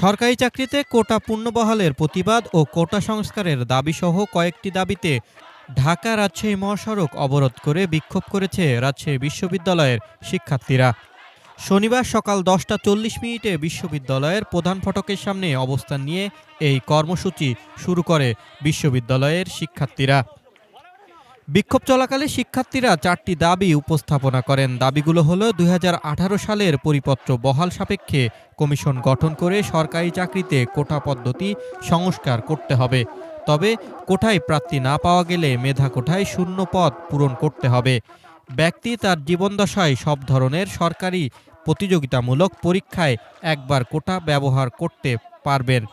সরকারি চাকরিতে কোটা পুনর্বহালের প্রতিবাদ ও কোটা সংস্কারের দাবিসহ কয়েকটি দাবিতে ঢাকা রাজশাহী মহাসড়ক অবরোধ করে বিক্ষোভ করেছে রাজশাহী বিশ্ববিদ্যালয়ের শিক্ষার্থীরা। শনিবার সকাল 10টা 40 মিনিটে বিশ্ববিদ্যালয়ের প্রধান ফটকের সামনে অবস্থান নিয়ে এই কর্মসূচি শুরু করে বিশ্ববিদ্যালয়ের শিক্ষার্থীরা। বিক্ষোভ চলাকালে শিক্ষার্থীরা 4টি দাবি উপস্থাপনা করেন। দাবিগুলো হলো 2018 সালের পরিপত্র বহাল সাপেক্ষে কমিশন গঠন করে সরকারি চাকরিতে কোটা পদ্ধতি সংস্কার করতে হবে, তবে কোটায় প্রার্থী না পাওয়া গেলে মেধা কোটায় শূন্য পদ পূরণ করতে হবে, ব্যক্তি তার জীবনদশায় সব ধরনের সরকারি প্রতিযোগিতামূলক পরীক্ষায় একবার কোটা ব্যবহার করতে পারবেন।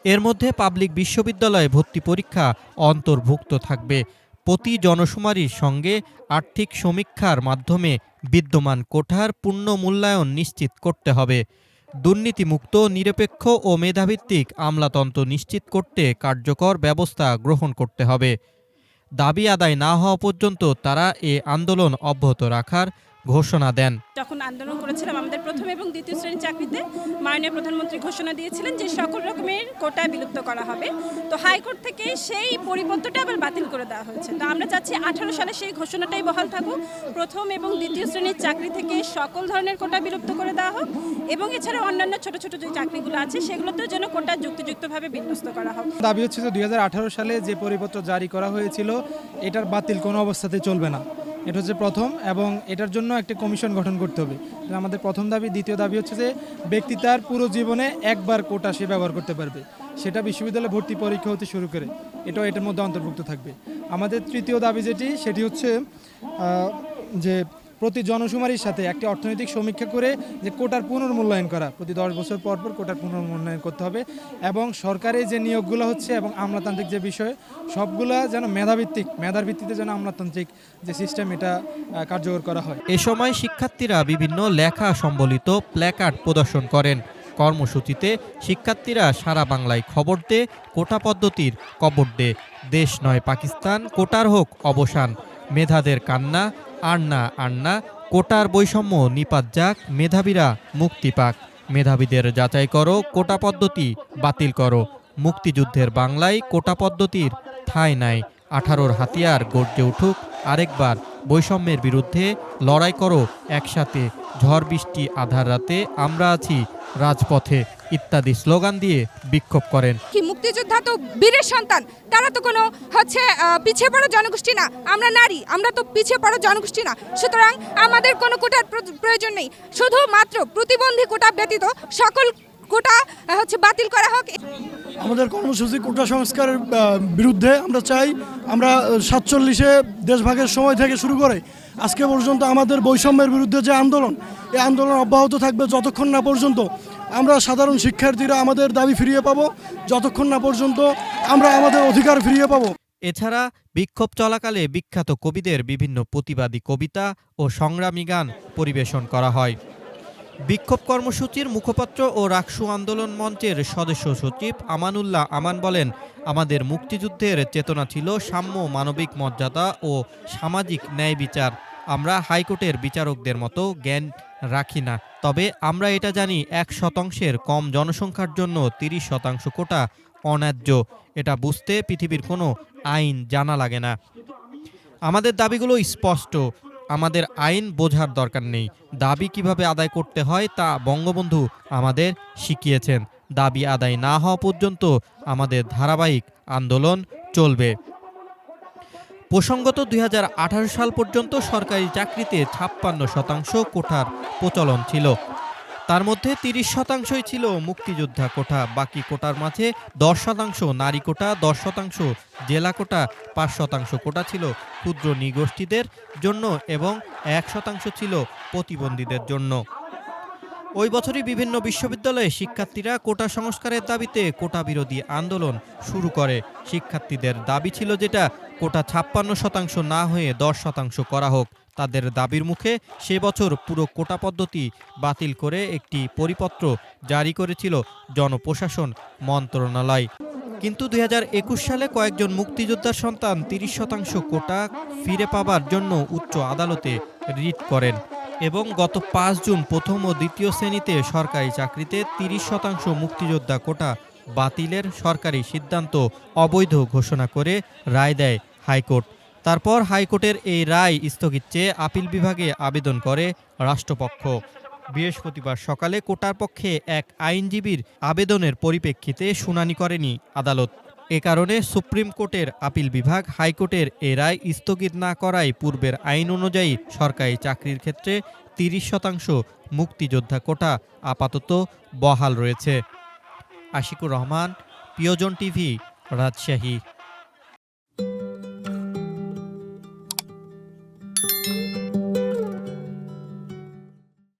এর মধ্যে পাবলিক বিশ্ববিদ্যালয়ে ভর্তি পরীক্ষা অন্তর্ভুক্ত থাকবে। প্রতি জনশুমারির সঙ্গে আর্থিক সমীক্ষার মাধ্যমে বিদ্যমান কোটার পূর্ণ মূল্যায়ন নিশ্চিত করতে হবে। দুর্নীতিমুক্ত, নিরপেক্ষ ও মেধাভিত্তিক আমলাতন্ত্র নিশ্চিত করতে কার্যকর ব্যবস্থা গ্রহণ করতে হবে। দাবি আদায় না হওয়া পর্যন্ত তারা এ আন্দোলন অব্যাহত রাখার ঘোষণা দেন। যখন আন্দোলন করেছিলাম আমাদের প্রথম এবং দ্বিতীয় শ্রেণীর চাকরিতে মাননীয় প্রধানমন্ত্রী ঘোষণা দিয়েছিলেন যে সকল রকমের কোটা বিলুপ্ত করা হবে। তো হাইকোর্ট থেকে সেই পরিপত্রটা আবার বাতিল করে দেওয়া হয়েছে। তো আমরা চাচ্ছি 18 সালে সেই ঘোষণাটাই বহাল থাকুক, প্রথম এবং দ্বিতীয় শ্রেণীর চাকরি থেকে সকল ধরনের কোটা বিলুপ্ত করে দেওয়া হোক এবং এছাড়া অন্যান্য ছোট ছোট যে চাকরিগুলো আছে সেগুলোতেও যেন কোটা যুক্তিযুক্তভাবে বিন্যস্ত করা হোক। দাবি হচ্ছে যে 2018 সালে যে পরিপত্র জারি করা হয়েছিল এটার বাতিল কোনো অবস্থাতেই চলবে না। এটা হচ্ছে প্রথম, এবং এটার জন্য একটা কমিশন গঠন করতে হবে। আমাদের প্রথম দাবি। দ্বিতীয় দাবি হচ্ছে যে ব্যক্তি তার পুরো জীবনে একবার কোটা সে ব্যবহার করতে পারবে, সেটা বিশ্ববিদ্যালয়ে ভর্তি পরীক্ষা হতে শুরু করে, এটাও এটার মধ্যে অন্তর্ভুক্ত থাকবে। আমাদের তৃতীয় দাবি সেটি হচ্ছে যে প্রতি জনশুমারির সাথে একটি অর্থনৈতিক সমীক্ষা করে যে কোটার পুনর্মূল্যায়ন করা, প্রতি 10 বছর পর পর কোটার পুনর্মূল্যায়ন করতে হবে, এবং সরকারি যে নিয়োগগুলো হচ্ছে এবং আমলাতান্ত্রিক যে বিষয় সবগুলা যেন মেধার ভিত্তিতে যেন আমলাতান্ত্রিক যে সিস্টেম এটা কার্যকর করা হয়। এ সময় শিক্ষার্থীরা বিভিন্ন লেখা সম্বলিত প্ল্যাকার্ড প্রদর্শন করেন। কর্মসূচিতে শিক্ষার্থীরা সারা বাংলায় খবর দে, কোটা পদ্ধতির কবর দে, দেশ নয় পাকিস্তান, কোটার হোক অবসান, মেধাদের কান্না আর না, কোটার বৈষম্য নিপাত যাক, মেধাবীরা মুক্তি পাক, মেধাবীদের যাচাই করো, কোটা পদ্ধতি বাতিল করো, মুক্তিযুদ্ধের বাংলায় কোটা পদ্ধতির ঠাঁই নাই, 18-র হাতিয়ার গর্জে উঠুক আরেকবার, বৈষম্যের বিরুদ্ধে লড়াই করো একসাথে, ঝড় বৃষ্টি আধার রাতে আমরা আছি রাজপথে ইত্যাদি স্লোগান দিয়ে বিক্ষোভ করেন। কি মুক্তিযোদ্ধা তো বীরের সন্তান, তারা তো কোনো পিছিয়ে পড়া জনগোষ্ঠী না, আমরা নারী, আমরা তো পিছিয়ে পড়া জনগোষ্ঠী না, সুতরাং আমাদের কোনো কোটার প্রয়োজন নেই, শুধুমাত্র প্রতিবন্ধী কোটা ব্যতীত সকল কোটা বাতিল করা হোক। আমাদের কর্মসূচি কোটা সংস্কারের বিরুদ্ধে। আমরা চাই আমরা 47-এ দেশভাগের সময় থেকে শুরু করে আজকে পর্যন্ত আমাদের বৈষম্যের বিরুদ্ধে যে আন্দোলন, এই আন্দোলন অব্যাহত থাকবে যতক্ষণ না পর্যন্ত আমরা সাধারণ শিক্ষার্থীরা আমাদের দাবি ফিরিয়ে পাবো, যতক্ষণ না পর্যন্ত আমরা আমাদের অধিকার ফিরিয়ে পাবো। এছাড়া বিক্ষোভ চলাকালে বিখ্যাত কবিদের বিভিন্ন প্রতিবাদী কবিতা ও সংগ্রামী গান পরিবেশন করা হয়। বিক্ষোভ কর্মসূচির মুখপাত্র ও রাকসু আন্দোলন মঞ্চের সদস্য সচিব আমানুল্লাহ আমান বলেন, আমাদের মুক্তিযুদ্ধের চেতনা ছিল সাম্য, মানবিক মর্যাদা ও সামাজিক ন্যায় বিচার। আমরা হাইকোর্টের বিচারকদের মতো জ্ঞান রাখি না, তবে আমরা এটা জানি 1% কম জনসংখ্যার জন্য 30% কোটা অন্যায্য। এটা বুঝতে পৃথিবীর কোনো আইন জানা লাগে না। আমাদের দাবিগুলো স্পষ্ট, আমাদের আইন বোঝার দরকার নেই। দাবি কিভাবে আদায় করতে হয় তা বঙ্গবন্ধু আমাদের শিখিয়েছেন। দাবি আদায় না হওয়া পর্যন্ত আমাদের ধারাবাহিক আন্দোলন চলবে। প্রসঙ্গত 2018 সাল পর্যন্ত সরকারি চাকরিতে 56% কোটার প্রচলন ছিল। তার মধ্যে 30%ই ছিল মুক্তিযোদ্ধা কোটা, বাকি কোটার মাঝে 10% নারী কোটা, 10% জেলা কোটা, 5% কোটা ছিল ক্ষুদ্র নৃগোষ্ঠীদের জন্য এবং 1% ছিল প্রতিবন্ধীদের জন্য। ওই বছরই বিভিন্ন বিশ্ববিদ্যালয়ে শিক্ষার্থীরা কোটা সংস্কারের দাবিতে কোটা বিরোধী আন্দোলন শুরু করে। শিক্ষার্থীদের দাবি ছিল যেটা কোটা 56% না হয়ে 10% করা হোক। তাদের দাবির মুখে সে বছর পুরো কোটা পদ্ধতি বাতিল করে একটি পরিপত্র জারি করেছিল জনপ্রশাসন মন্ত্রণালয়। কিন্তু ২০২১ সালে কয়েকজন মুক্তিযোদ্ধার সন্তান ৩০% কোটা ফিরে পাবার জন্য উচ্চ আদালতে রিট করেন এবং গত ৫ জুন প্রথম ও দ্বিতীয় শ্রেণীতে সরকারি চাকরিতে ৩০% মুক্তিযোদ্ধা কোটা বাতিলের সরকারি সিদ্ধান্ত অবৈধ ঘোষণা করে রায় দেয় হাইকোর্ট। তারপর হাইকোর্টের এই রায় স্থগিত চেয়ে আপিল বিভাগে আবেদন করে রাষ্ট্রপক্ষ। বৃহস্পতিবার সকালে কোটার পক্ষে এক আইনজীবীর আবেদনের পরিপ্রেক্ষিতে শুনানি করেনি আদালত। এ কারণে সুপ্রিম কোর্টের আপিল বিভাগ হাইকোর্টের এ রায় স্থগিত না করায় পূর্বের আইন অনুযায়ী সরকারি চাকরির ক্ষেত্রে ৩০% মুক্তিযোদ্ধা কোটা আপাতত বহাল রয়েছে। আশিকুর রহমান, প্রিয়জন টিভি, রাজশাহী।